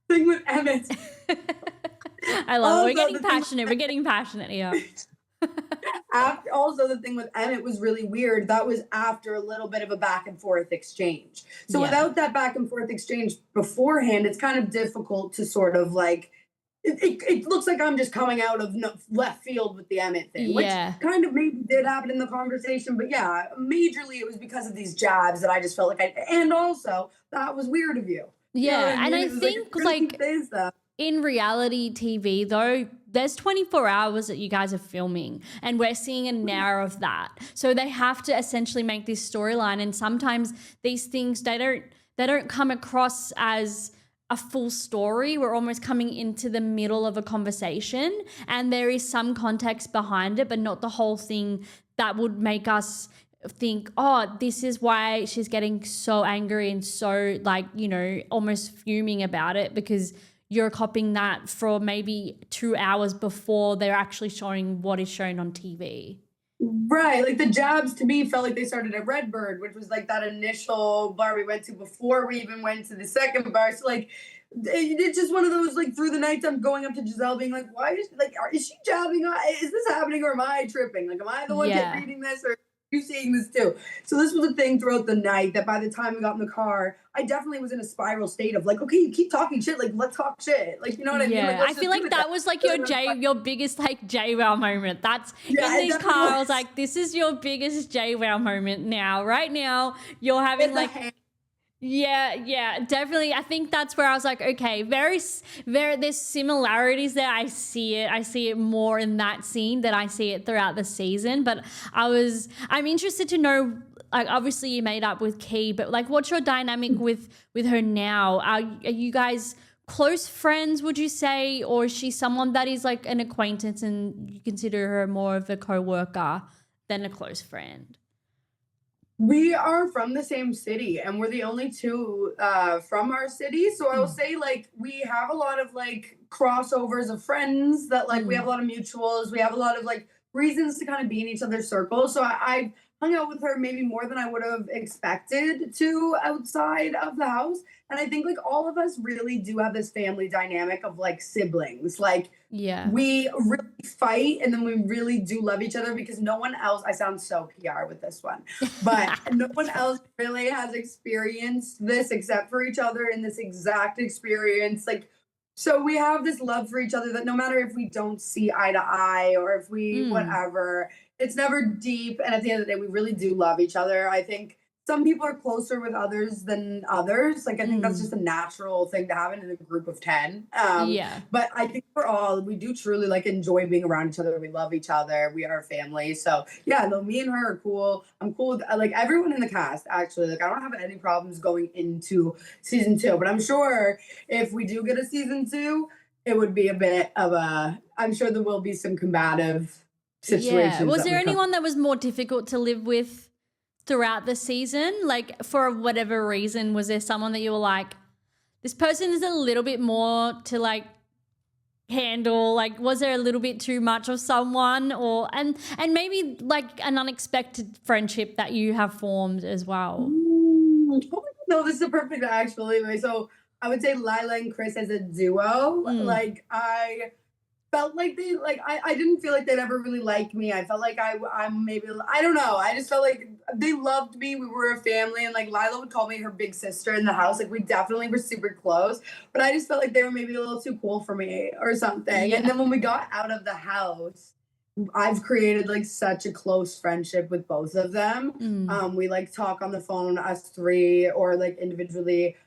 thing with Emmett, I love it. We're also getting the thing passionate. We're getting passionate here. also the thing with Emmett was really weird. That was after a little bit of a back and forth exchange. So Yeah. without that back and forth exchange beforehand, it's kind of difficult to sort of like it looks like I'm just coming out of left field with the Emmett thing, which Yeah. kind of maybe did happen in the conversation. But yeah, majorly it was because of these jabs that I just felt like and also that was weird of you. You know what Yeah. I And mean? I It was like, think you're gonna keep like saying stuff. in reality TV though, there's 24 hours that you guys are filming, and we're seeing an hour of that. So they have to essentially make this storyline, and sometimes these things, they don't come across as a full story. We're almost coming into the middle of a conversation, and there is some context behind it, but not the whole thing that would make us think, oh, this is why she's getting so angry and so, like, you know, almost fuming about it, because you're copying that for maybe 2 hours before they're actually showing what is shown on TV. Right. Like the jabs to me felt like they started at Redbird, which was like that initial bar we went to before we even went to the second bar. So like it's just one of those, like, through the night I'm going up to Giselle being like, why is she jabbing? Is this happening, or am I tripping? Like, am I the one reading this, or are you seeing this too? So this was a thing throughout the night that by the time we got in the car, I definitely was in a spiral state of like, okay, you keep talking shit, like, let's talk shit. Like, you know what I mean? Yeah, Like, I feel like that was like your biggest like Jwow moment. That's in this car. I was like, this is your biggest Jwow moment now. Right now, you're having Yeah, definitely. I think that's where I was like, okay, very, there's similarities there. I see it more in that scene than I see it throughout the season. But I'm interested to know, like, obviously you made up with Key, but like, what's your dynamic with her now? Are you guys close friends, would you say, or is she someone that is like an acquaintance and you consider her more of a co-worker than a close friend? We are from the same city, and we're the only two from our city. So I will say, like, we have a lot of like crossovers of friends that like we have a lot of mutuals. We have a lot of like reasons to kind of be in each other's circles. So I hung out with her maybe more than I would have expected to outside of the house. And I think like all of us really do have this family dynamic of like siblings. Like, we really fight, and then we really do love each other, because no one else, I sound so PR with this one, but no one else really has experienced this except for each other in this exact experience. Like, so we have this love for each other that no matter if we don't see eye to eye or if we whatever, it's never deep. And at the end of the day, we really do love each other. I think some people are closer with others than others. Like, I think that's just a natural thing to happen in a group of 10. But I think we do truly like enjoy being around each other. We love each other. We are a family. So yeah, no, me and her are cool. I'm cool with like everyone in the cast, actually. Like, I don't have any problems going into season 2, but I'm sure if we do get a season 2, it would be a bit of I'm sure there will be some combative situations. Yeah. Was there anyone that was more difficult to live with throughout the season? Like, for whatever reason, was there someone that you were like, this person is a little bit more to like handle? Like, was there a little bit too much of someone, or and maybe like an unexpected friendship that you have formed as well? No, this is a perfect actually. So I would say Ryleigh and Chris as a duo. Like, I felt like I didn't feel like they'd ever really like me. I felt like I'm maybe, I don't know. I just felt like they loved me. We were a family, and like Ryleigh would call me her big sister in the house. Like, we definitely were super close, but I just felt like they were maybe a little too cool for me or something. And then when we got out of the house, I've created like such a close friendship with both of them. We like talk on the phone, us three, or like individually,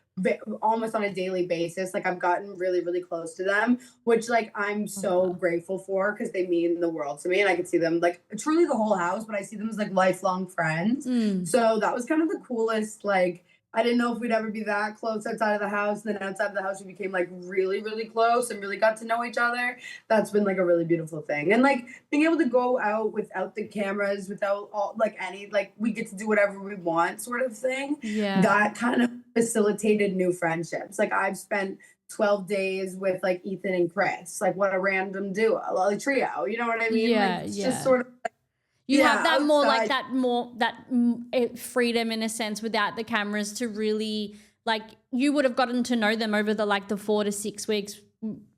almost on a daily basis. Like, I've gotten really, really close to them, which like I'm so grateful for, because they mean the world to me, and I can see them like truly the whole house, but I see them as like lifelong friends. So that was kind of the coolest. Like, I didn't know if we'd ever be that close outside of the house. And then outside of the house, we became like really, really close and really got to know each other. That's been like a really beautiful thing. And like being able to go out without the cameras, without all like any, like, we get to do whatever we want sort of thing. That kind of facilitated new friendships. Like, I've spent 12 days with like Ethan and Chris. Like, what a random duo, like trio. You know what I mean? Like, it's just sort of like, you have that freedom in a sense without the cameras to really, like, you would have gotten to know them over the 4 to 6 weeks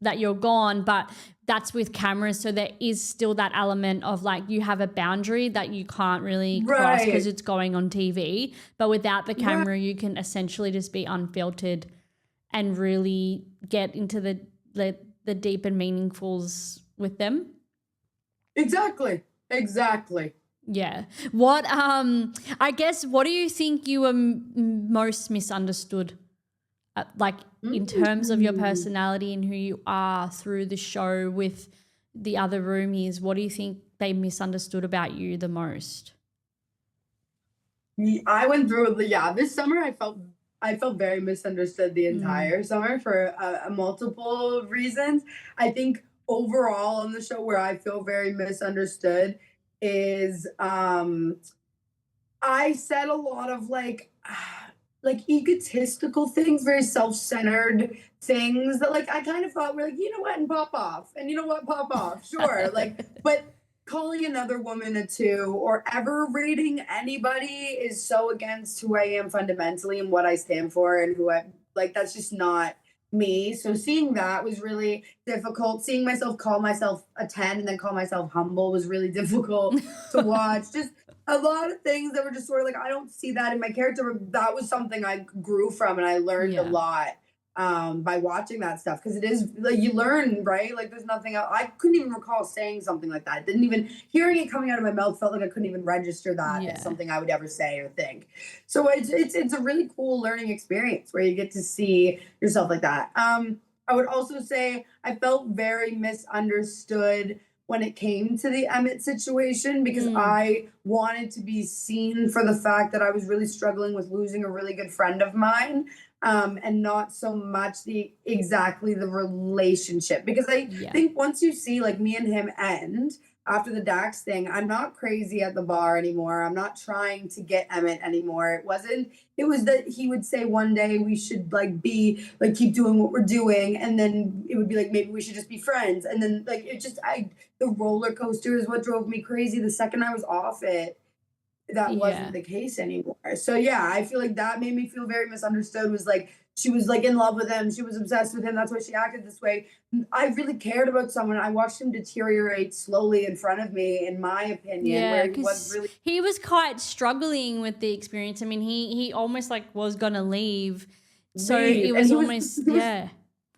that you're gone, but that's with cameras. So there is still that element of like, you have a boundary that you can't really cross because it's going on TV. But without the camera, you can essentially just be unfiltered and really get into the deep and meaningfuls with them. Exactly. Yeah. What I guess, what do you think you were most misunderstood, like in terms of your personality and who you are through the show, with the other roomies, what do you think they misunderstood about you the most? I went through, yeah, this summer I felt very misunderstood the Mm. entire summer for multiple reasons. I think overall on the show where I feel very misunderstood is I said a lot of like egotistical things, very self-centered things that like I kind of thought were like, you know what, and pop off. And you know what, pop off. Sure. Like, but calling another woman a two or ever rating anybody is so against who I am fundamentally and what I stand for and who I like that's just not me. So seeing that was really difficult. Seeing myself call myself a 10 and then call myself humble was really difficult to watch. Just a lot of things that were just sort of like I don't see that in my character. But that was something I grew from, and I learned a Yeah. lot by watching that stuff because it is like you learn, right? Like there's nothing else. I couldn't even recall saying something like that. I didn't even hearing it coming out of my mouth felt like I couldn't even register that as Yeah. something I would ever say or think. So it's a really cool learning experience where you get to see yourself like that. I would also say I felt very misunderstood when it came to the Emmett situation because Mm. I wanted to be seen for the fact that I was really struggling with losing a really good friend of mine, and not so much the exactly the relationship. Because I Yeah. think once you see like me and him end after the Dax thing, I'm not crazy at the bar anymore. I'm not trying to get Emmett anymore. It was that he would say one day we should like be like keep doing what we're doing, and then it would be like maybe we should just be friends. And then like it just I the roller coaster is what drove me crazy. The second I was off it, that wasn't Yeah. the case anymore. So yeah, I feel like that made me feel very misunderstood. Was like she was like in love with him, she was obsessed with him. That's why she acted this way. I really cared about someone. I watched him deteriorate slowly in front of me, in my opinion, Yeah, where he was because really he was quite struggling with the experience. I mean, he almost like was gonna leave, so it leave, and was almost he was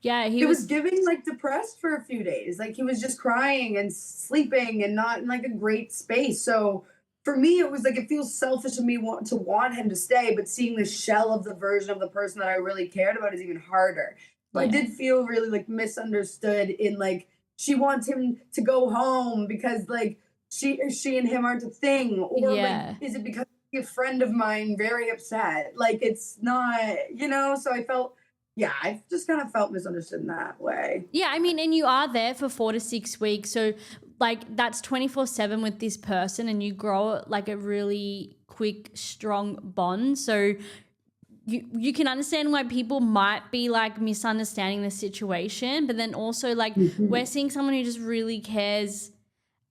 yeah, he it was was giving like depressed for a few days. Like he was just crying and sleeping and not in like a great space. So for me, it was like it feels selfish of me to want him to stay, but seeing the shell of the version of the person that I really cared about is even harder. So I yeah, did feel really like misunderstood in like she wants him to go home because like she and him aren't a thing, or like yeah. is it because a friend of mine very upset? Like it's not, you know. So I felt yeah, I just kind of felt misunderstood in that way. Yeah, I mean, and you are there for 4 to 6 weeks. So, like, that's 24/7 with this person, and you grow like a really quick, strong bond. So, you can understand why people might be like misunderstanding the situation, but then also, like, we're Mhm, seeing someone who just really cares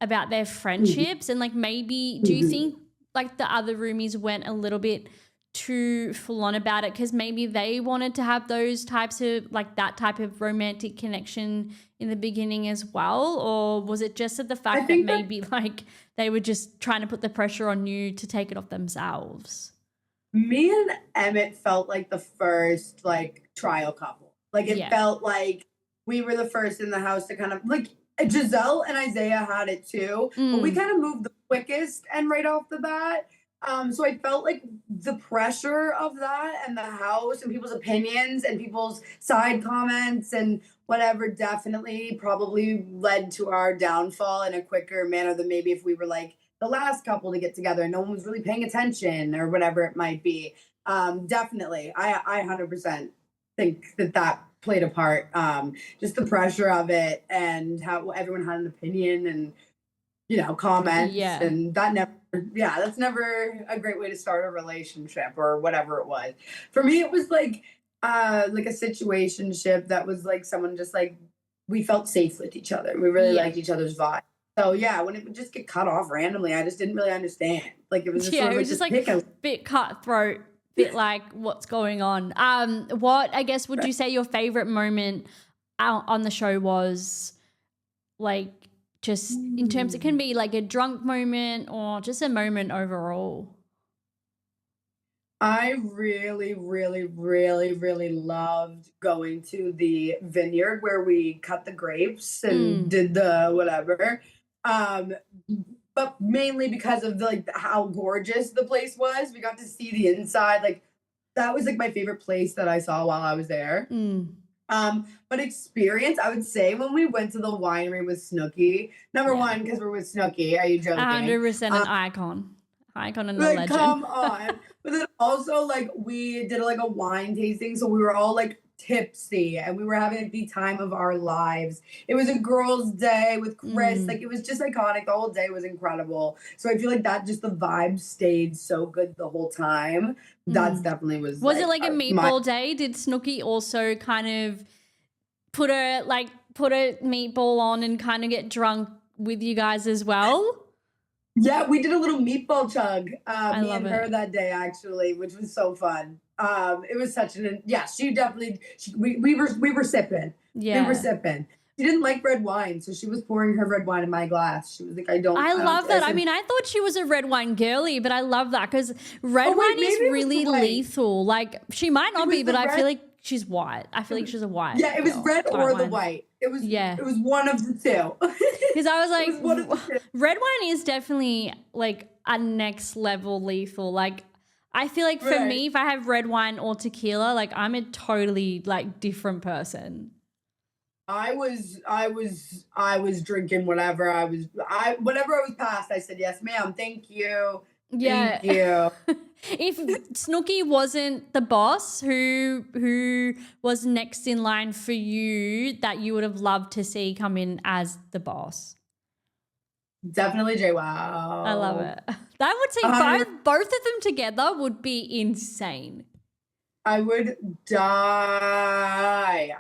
about their mhm, friendships. And, like, maybe do you mhm. think like the other roomies went a little bit too full on about it because maybe they wanted to have those types of like that type of romantic connection in the beginning as well, or was it just at the I fact that think that maybe like they were just trying to put the pressure on you to take it off themselves? me and Emmett felt like the first like trial couple. Like it Yeah. felt like we were the first in the house to kind of like Giselle and Isaiah had it too, but we Mm. kind of moved the quickest and right off the bat. So I felt like the pressure of that and the house and people's opinions and people's side comments and whatever definitely probably led to our downfall in a quicker manner than maybe if we were like the last couple to get together and no one was really paying attention or whatever it might be. Definitely, I 100% think that that played a part. Just the pressure of it and how everyone had an opinion and comments Yeah. and that never yeah, that's never a great way to start a relationship or whatever it was. For me, it was like a situationship that was like someone just like we felt safe with each other. We really Yeah. liked each other's vibe. So yeah, when it would just get cut off randomly, I just didn't really understand. Like it was just Yeah, sort it of was like just this like pick a bit cutthroat, bit like what's going on. What I guess would you say your favorite moment out on the show was, like, just in terms, it can be like a drunk moment or just a moment overall. I really, really, really, really loved going to the vineyard where we cut the grapes and Mm. did the whatever. Um, but mainly because of like how gorgeous the place was. We got to see the inside. Like that was like my favorite place that I saw while I was there. Mm. But experience, I would say when we went to the winery with Snooki, number one, because we're with Snooki. Are you joking? 100% an icon and a Like, legend. come on. But then also, like, we did like a wine tasting, so we were all like tipsy and we were having like, the time of our lives. It was a girls' day with Chris. Like, it was just iconic. The whole day was incredible. So I feel like that just the vibe stayed so good the whole time. That's definitely was. Was it like a meatball day? Did Snooki also kind of put a meatball on and kind of get drunk with you guys as well? Yeah, we did a little meatball chug, me love and her it. that day actually, which was so fun. It was such she definitely, we were sipping. We were sipping. She didn't like red wine, so she was pouring her red wine in my glass. She was like, I love that. I mean, I thought she was a red wine girly, but I love that because red wine is really lethal. Like, she might not be, but I feel like she's white. I feel like she's a white. Yeah, it was red or the white. It was one of the two. Because I was like, red wine is definitely like a next level lethal. Like, I feel like for me, if I have red wine or tequila, like I'm a totally like different person. I was drinking whatever I was passed. I said, yes, ma'am. Thank you. Yeah. Thank you. If Snooki wasn't the boss, who was next in line for you that you would have loved to see come in as the boss? Definitely Jwow. I love it. That would say both of them together would be insane. I would die.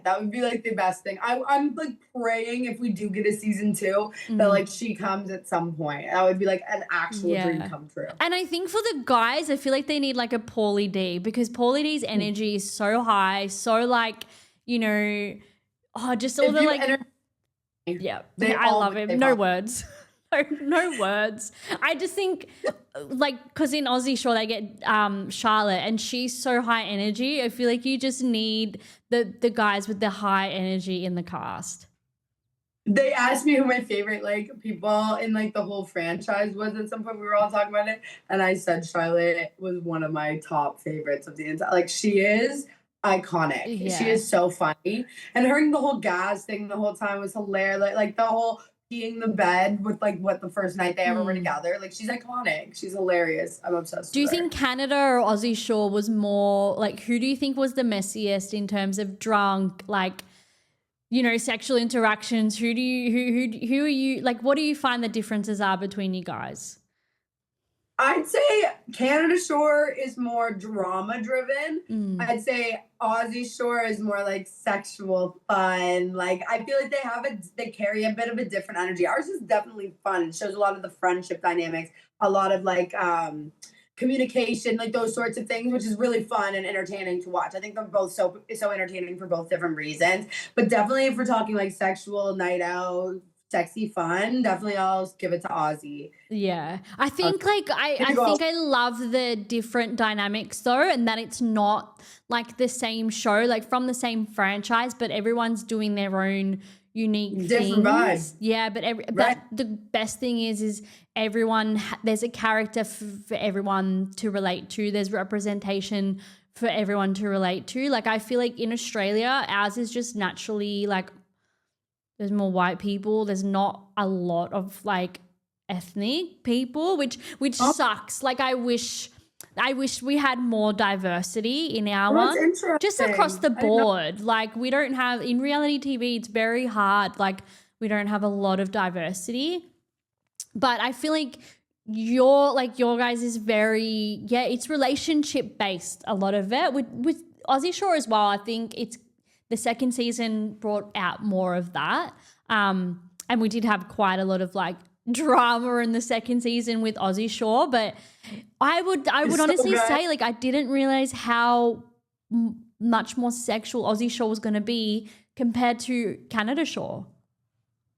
That would be like the best thing. I'm like praying if we do get a season 2 that like she comes at some point. That would be like an actual dream come true. And I think for the guys, I feel like they need like a Paulie D because Paulie D's energy is so high, so like, just all the like. I love him. No words. No words. I just think, like, because in Aussie Shore they get Charlotte, and she's so high energy. I feel like you just need the guys with the high energy in the cast. They asked me who my favorite like people in like the whole franchise was at some point. We were all talking about it, and I said Charlotte was one of my top favorites of the entire. Like, she is iconic. Yeah. She is so funny, and her the whole gas thing the whole time was hilarious. Like the whole peeing the bed with like what the first night they ever were together. Like, she's iconic. She's hilarious. I'm obsessed. Do you with her. think Canada or Aussie Shore was more like, who do you think was the messiest in terms of drunk, like, sexual interactions? Who are you like? What do you find the differences are between you guys? I'd say Canada Shore is more drama driven. I'd say Aussie Shore is more like sexual fun. Like, I feel like they carry a bit of a different energy. Ours is definitely fun. It shows a lot of the friendship dynamics, a lot of like communication, like those sorts of things, which is really fun and entertaining to watch. I think they're both so entertaining for both different reasons. But definitely if we're talking like sexual night out, sexy fun, definitely I'll give it to Aussie. Yeah. I think I love the different dynamics though, and that it's not like the same show, like from the same franchise, but everyone's doing their own unique different things. Vibe. Yeah, but the best thing is everyone there's a character for everyone to relate to. There's representation for everyone to relate to. Like, I feel like in Australia, ours is just naturally like, there's more white people. There's not a lot of like ethnic people, which sucks. Like, I wish we had more diversity in our one, just across the board. Like, we don't have, in reality TV, it's very hard. Like, we don't have a lot of diversity. But I feel like your guys is very, it's relationship based, a lot of it. With Aussie Shore as well, I think the second season brought out more of that. And we did have quite a lot of like drama in the second season with Aussie Shore, but I would honestly say, like, I didn't realize how much more sexual Aussie Shore was going to be compared to Canada Shore.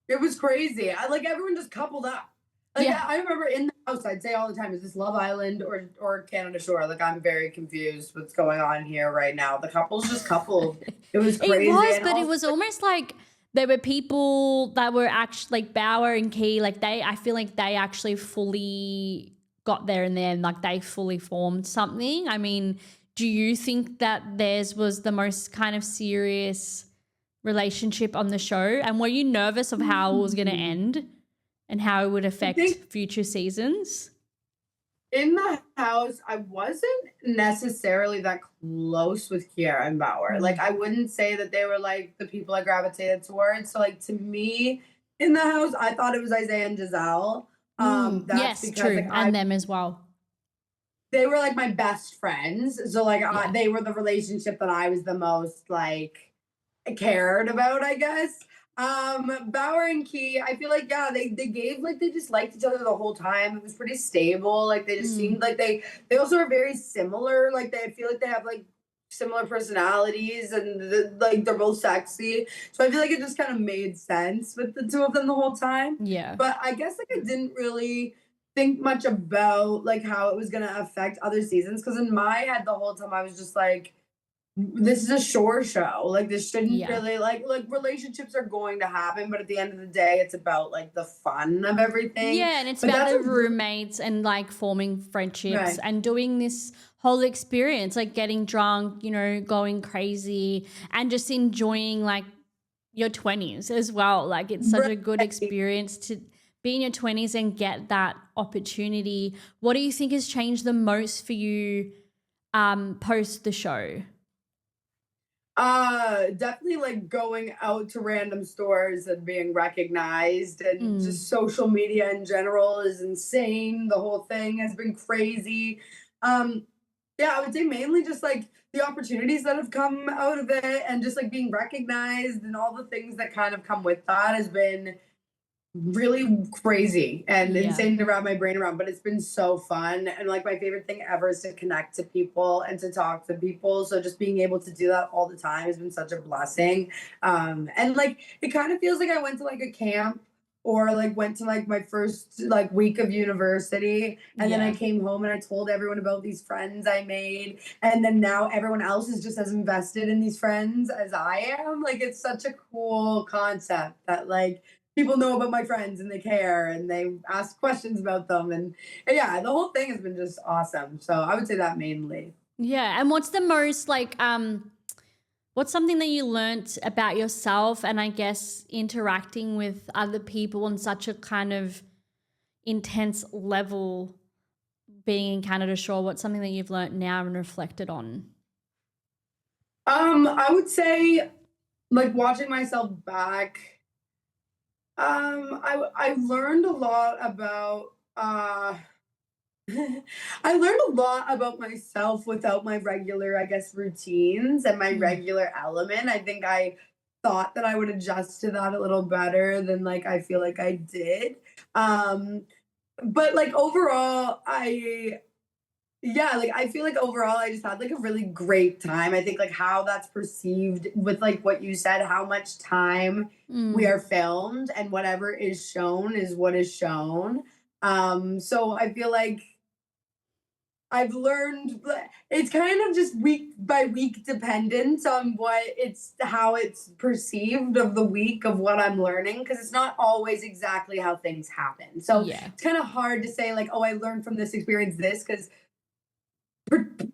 It was crazy. Everyone just coupled up. I remember in the house, I'd say all the time, is this Love Island or Canada Shore? Like, I'm very confused what's going on here right now. The couples just coupled. It was crazy. It was, but it was almost like there were people that were actually like Bauer and Key, like I feel like they actually fully got there and then like they fully formed something. I mean, do you think that theirs was the most kind of serious relationship on the show? And were you nervous of how it was going to end and how it would affect future seasons? In the house, I wasn't necessarily that close with Kiara and Bauer. Like, I wouldn't say that they were like the people I gravitated towards. So, like, to me, in the house, I thought it was Isaiah and Giselle. That's yes, because, true, like, and them as well. They were like my best friends. So, like, they were the relationship that I was the most like cared about, I guess. Bauer and Key, I feel like they gave like they just liked each other the whole time. It was pretty stable. Like they just seemed like they also are very similar. Like they feel like they have like similar personalities and like they're both sexy. So I feel like it just kind of made sense with the two of them the whole time. Yeah. But I guess like I didn't really think much about like how it was gonna affect other seasons because in my head the whole time I was just like this is a shore show. Like this shouldn't really like relationships are going to happen, but at the end of the day, it's about like the fun of everything. Yeah, and it's about the roommates and like forming friendships and doing this whole experience, like getting drunk, you know, going crazy and just enjoying like your 20s as well. Like it's such a good experience to be in your 20s and get that opportunity. What do you think has changed the most for you post the show? Definitely like going out to random stores and being recognized and just social media in general is insane. The whole thing has been crazy. Yeah, I would say mainly just like the opportunities that have come out of it and just like being recognized and all the things that kind of come with that has been really crazy and insane to wrap my brain around, but it's been so fun. And like my favorite thing ever is to connect to people and to talk to people. So just being able to do that all the time has been such a blessing. And like it kind of feels like I went to like a camp or like went to like my first like week of university and then I came home and I told everyone about these friends I made and then now everyone else is just as invested in these friends as I am. Like it's such a cool concept that like people know about my friends and they care and they ask questions about them and yeah, the whole thing has been just awesome. So I would say that mainly. Yeah, and what's the most like what's something that you learnt about yourself and I guess interacting with other people on such a kind of intense level being in Canada Shore? What's something that you've learnt now and reflected on? I would say like watching myself back I learned a lot about I learned a lot about myself without my regular, I guess, routines and my regular element. I think I thought that I would adjust to that a little better than like I feel like I did. But like overall, like I feel like overall I just had like a really great time. I think like how that's perceived with like what you said, how much time we are filmed and whatever is shown is what is shown. So I feel like I've learned it's kind of just week by week dependent on what it's how it's perceived of the week of what I'm learning because it's not always exactly how things happen. So it's kind of hard to say like, oh, I learned from this experience this because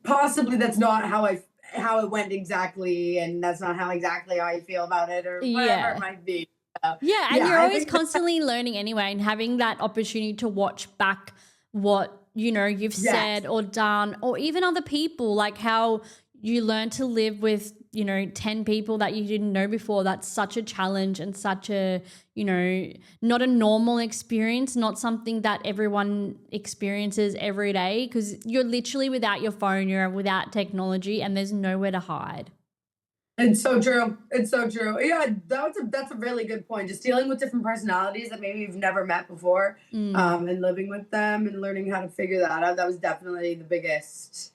possibly that's not how it went exactly and that's not how exactly I feel about it or whatever it might be. So, and you're always constantly learning anyway and having that opportunity to watch back what you know you've said or done or even other people, like how you learn to live with 10 people that you didn't know before. That's such a challenge and such a not a normal experience, not something that everyone experiences every day because you're literally without your phone, you're without technology and there's nowhere to hide. It's so true. It's so true. Yeah, that's a really good point. Just dealing with different personalities that maybe you've never met before, and living with them and learning how to figure that out. That was definitely the biggest.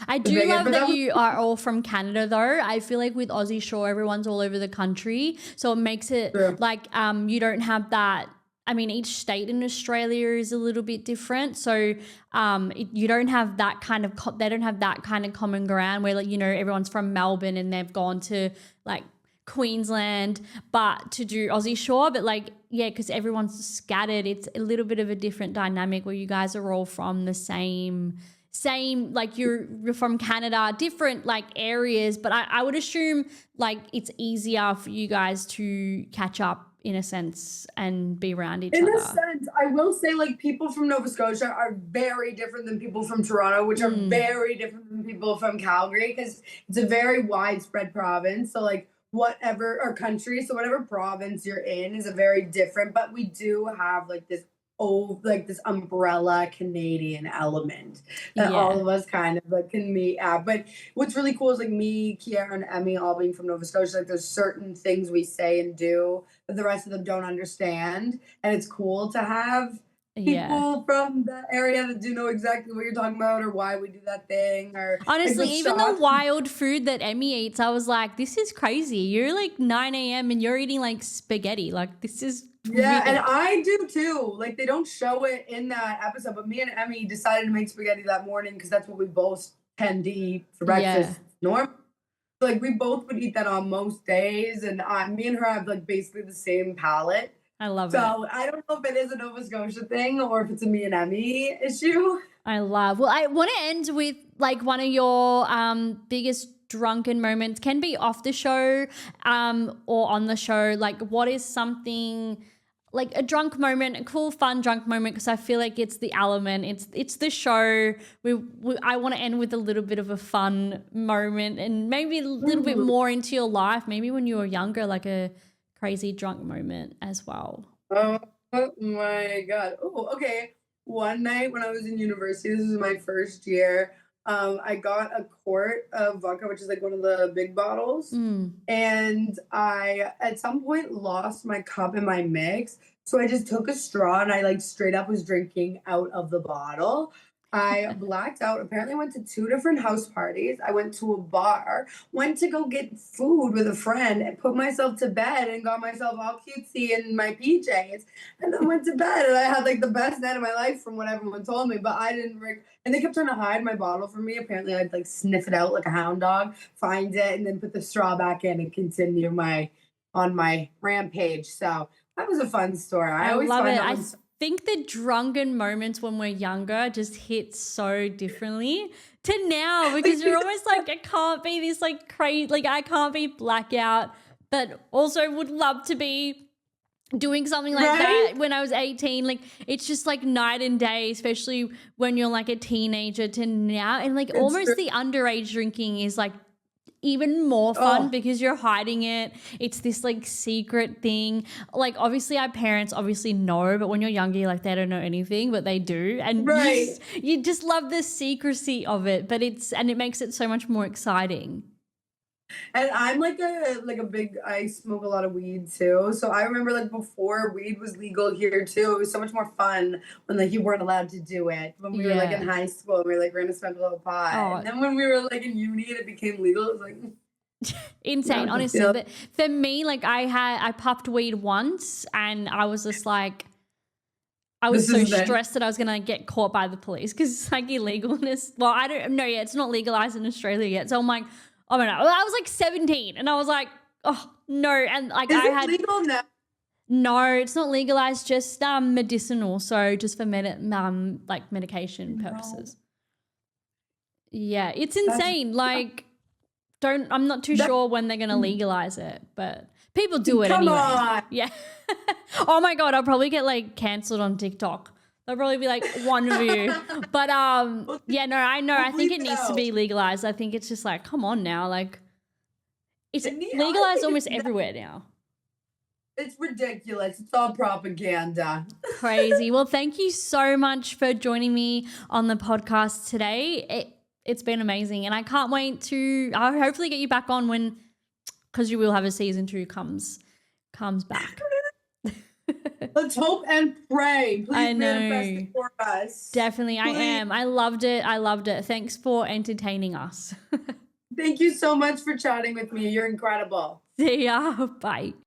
I do love that you are all from Canada though. I feel like with Aussie Shore, everyone's all over the country. So it makes it like you don't have that. I mean, each state in Australia is a little bit different. So you don't have that kind of, they don't have that kind of common ground where like, everyone's from Melbourne and they've gone to like Queensland, but to do Aussie Shore. But like, yeah, because everyone's scattered, it's a little bit of a different dynamic where you guys are all from the same same, like you're from Canada, different like areas, but I would assume like it's easier for you guys to catch up in a sense and be around each In other. a sense, I will say like people from Nova Scotia are very different than people from Toronto, which are very different than people from Calgary because it's a very widespread province. So like whatever or country, so whatever province you're in is a very different, but we do have like this like this umbrella Canadian element that all Yeah. of us kind of like can meet at. But what's really cool is like me, Kiara, and Emmy all being from Nova Scotia, like there's certain things we say and do that the rest of them don't understand. And it's cool to have Yeah. people from the area that do know exactly what you're talking about or why we do that thing or like Honestly, the even the shots. wild food that Emmy eats, I was like, this is crazy. You're like 9 a.m. and you're eating like spaghetti. Like, this is Yeah, and weird. I do too. Like they don't show it in that episode, but me and Emmy decided to make spaghetti that morning because that's what we both tend to eat for Yeah, breakfast. Norm, like we both would eat that on most days, and me and her have like basically the same palate. I love it. So I don't know if it is a Nova Scotia thing or if it's a me and Emmy issue. I love. Well, I want to end with like one of your biggest drunken moments. Can be off the show or on the show. Like, what is something like a drunk moment, a cool, fun drunk moment? Because I feel like it's the element. It's the show. I want to end with a little bit of a fun moment and maybe a little bit more into your life. Maybe when you were younger, like a crazy drunk moment as well. Oh, my God. Oh, okay. One night when I was in university, this was my first year, I got a quart of vodka, which is like one of the big bottles. And I, at some point, lost my cup and my mix. So I just took a straw and I like straight up was drinking out of the bottle. I blacked out. Apparently, went to two different house parties. I went to a bar, went to go get food with a friend, and put myself to bed and got myself all cutesy in my PJs, and then went to bed. And I had like the best night of my life from what everyone told me, but I didn't. And they kept trying to hide my bottle from me. Apparently, I'd like sniff it out like a hound dog, find it, and then put the straw back in and continue on my rampage. So that was a fun story. I always love find it. that I one think the drunken moments when we're younger just hit so differently to now because you're almost like, I can't be this like crazy, like I can't be blackout, but also would love to be doing something like that when I was 18. Like it's just like night and day, especially when you're like a teenager to now. And like almost the underage drinking is like even more fun because you're hiding it. It's this like secret thing. Like obviously our parents obviously know, but when you're younger, you're like they don't know anything, but they do. And you just love the secrecy of it, but it makes it so much more exciting. And I'm like a big I smoke a lot of weed too. So I remember like before weed was legal here too. It was so much more fun when like you weren't allowed to do it. When we were like in high school and we were like we're gonna smoke a little pot. And then when we were like in uni and it became legal, it was like insane, honestly. But for me, like I puffed weed once and I was just like I was so stressed that I was going to get caught by the police because it's like illegalness. Well, I don't know yet. It's not legalized in Australia yet. So I'm like, oh my God. I was like 17 and I was like, oh no. And like Is it legal now? No, it's not legalized, just medicinal. So just for like medication purposes. Yeah, it's insane. Like I'm not too sure when they're going to legalize it, but people do it anyway. Come on. Yeah. Oh my God, I'll probably get like cancelled on TikTok. There'll probably be like one view. But yeah, no, I know. I think it needs to be legalized. I think it's just like, come on now. Like it's legalized almost everywhere now. It's ridiculous. It's all propaganda. Crazy. Well, thank you so much for joining me on the podcast today. It's been amazing. And I can't wait to hopefully get you back on because you will have a season 2 comes back. Let's hope and pray. Please I know. manifest it for us. Definitely, please. I am. I loved it. Thanks for entertaining us. Thank you so much for chatting with me. You're incredible. See ya. Bye.